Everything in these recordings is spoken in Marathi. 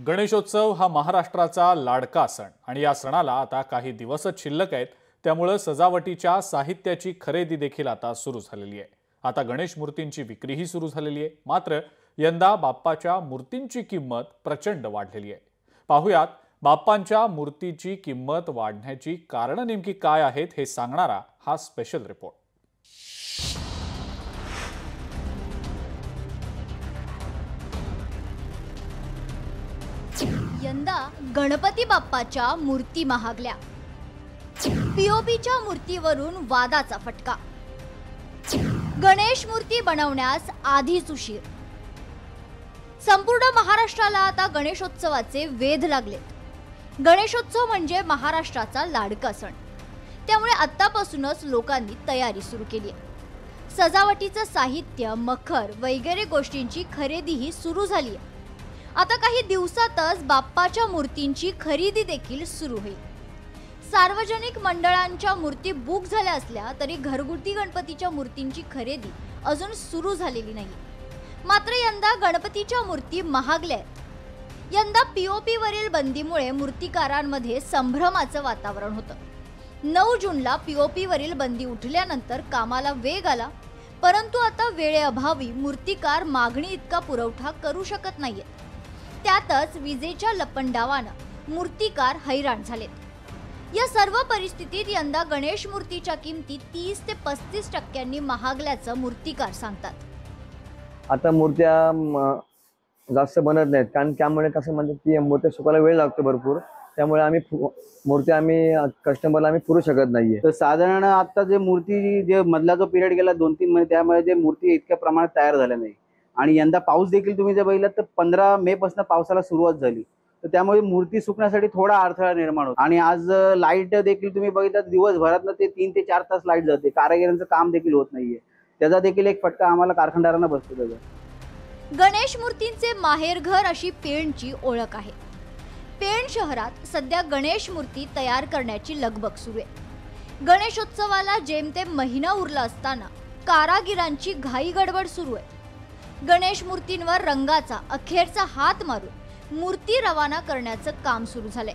गणेशोत्सव हा महाराष्ट्राचा लाडका सण आणि या सणाला आता काही दिवसच शिल्लक आहेत। त्यामुळे सजावटीच्या साहित्याची खरेदी देखील आता सुरू झालेली आहे। आता गणेश मूर्तींची विक्रीही सुरू झालेली आहे। मात्र यंदा बाप्पाच्या मूर्तींची किंमत प्रचंड वाढलेली आहे। पाहुयात बाप्पांच्या मूर्तीची किंमत वाढण्याची कारणं नेमकी काय आहेत हे सांगणारा हा स्पेशल रिपोर्ट। यंदा गणपती बाप्पाच्या मूर्ती महागल्या। पीओपीच्या मूर्तीवरून वादाचा फटका। गणेश मूर्ती बनवण्यास आधीच उशीर। संपूर्ण महाराष्ट्राला आता गणेशोत्सवाचे वेध लागलेत। गणेशोत्सव म्हणजे महाराष्ट्राचा लाडका सण, त्यामुळे आत्तापासूनच लोकांनी तयारी सुरू केली आहे। सजावटीचं साहित्य, मखर वगैरे गोष्टींची खरेदीही सुरू झाली आहे। आता काही दिवसातच बाप्पाच्या मूर्तींची खरेदी देखील सुरू होईल। सार्वजनिक मंडळांच्या मूर्ती बुक झाल्या असल्या तरी घरगुती गणपतीच्या मूर्तींची खरेदी अजून सुरू झालेली नाही। मात्र यंदा गणपतीच्या मूर्ती महागल्या आहेत। यंदा पीओपी वरील बंदीमुळे मूर्तिकारांमध्ये संभ्रमाचं वातावरण होतं। 9 जूनला पीओपी वरील बंदी उठल्यानंतर कामाला वेग आला, परंतु आता वेळेअभावी मूर्तिकार मागणी इतका पुरवठा करू शकत नाहीयेत। त्यातच विजेच्या लपंडावानं मूर्तिकार हैराण झालेत। या सर्व परिस्थितीत यंदा गणेश मूर्तीच्या किमती 30 ते 35% महागल्याचं मूर्तिकार सांगतात। आता मूर्त्या जास्त बनत नाहीत, कारण त्यामुळे कसं म्हणजे ती मूर्त्या सुकायला वेळ लागतो भरपूर। त्यामुळे आम्ही कस्टमरला पुरू शकत नाहीये। तर साधारण आता जे मूर्ती जे मधला जो पिरियड गेला 2-3 महिने, त्यामुळे जे मूर्ती इतक्या प्रमाणात तयार झाल्या नाही। आणि यंदा पाऊस देखील तुम्ही जर बघितलं तर 15 मे पासून पावसाला सुरुवात झाली, तर त्यामुळे मूर्ती सुकण्यासाठी थोडा अडथळा निर्माण होतो। आणि आज लाईट देखील तुम्ही बघितलं दिवसभरात ते 3 ते 4 तास लाईट जाते, कारागिरांचं काम देखील होत नाहीये। त्याचा देखील एक फटका आम्हाला कारखानदारांना बसतो। त्याचा गणेश मूर्तींचे माहेरघर अशी पेणची ओळख आहे। पेण शहरात सध्या गणेश मूर्ती तयार करण्याची लगबग सुरू आहे। गणेशोत्सवाला जेमतेम महिना उरला असताना कारागिरांची घाई गडबड सुरू आहे। गणेश मूर्तींवर रंगाचा अखेरचा हात मारून मूर्ती रवाना करण्याचं काम सुरू झालंय।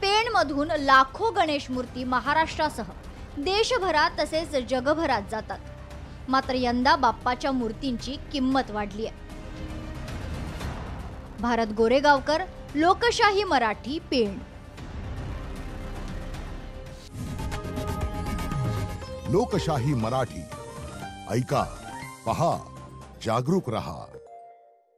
पेणमधून लाखो गणेश मूर्ती महाराष्ट्रासह देशभरात तसेच जगभरात जातात। मात्र यंदा बाप्पाच्या मूर्तींची किंमत वाढली आहे। भारत गोरेगावकर, लोकशाही मराठी, पेण। लोकशाही मराठी, ऐका, पहा, जागरूक रहा।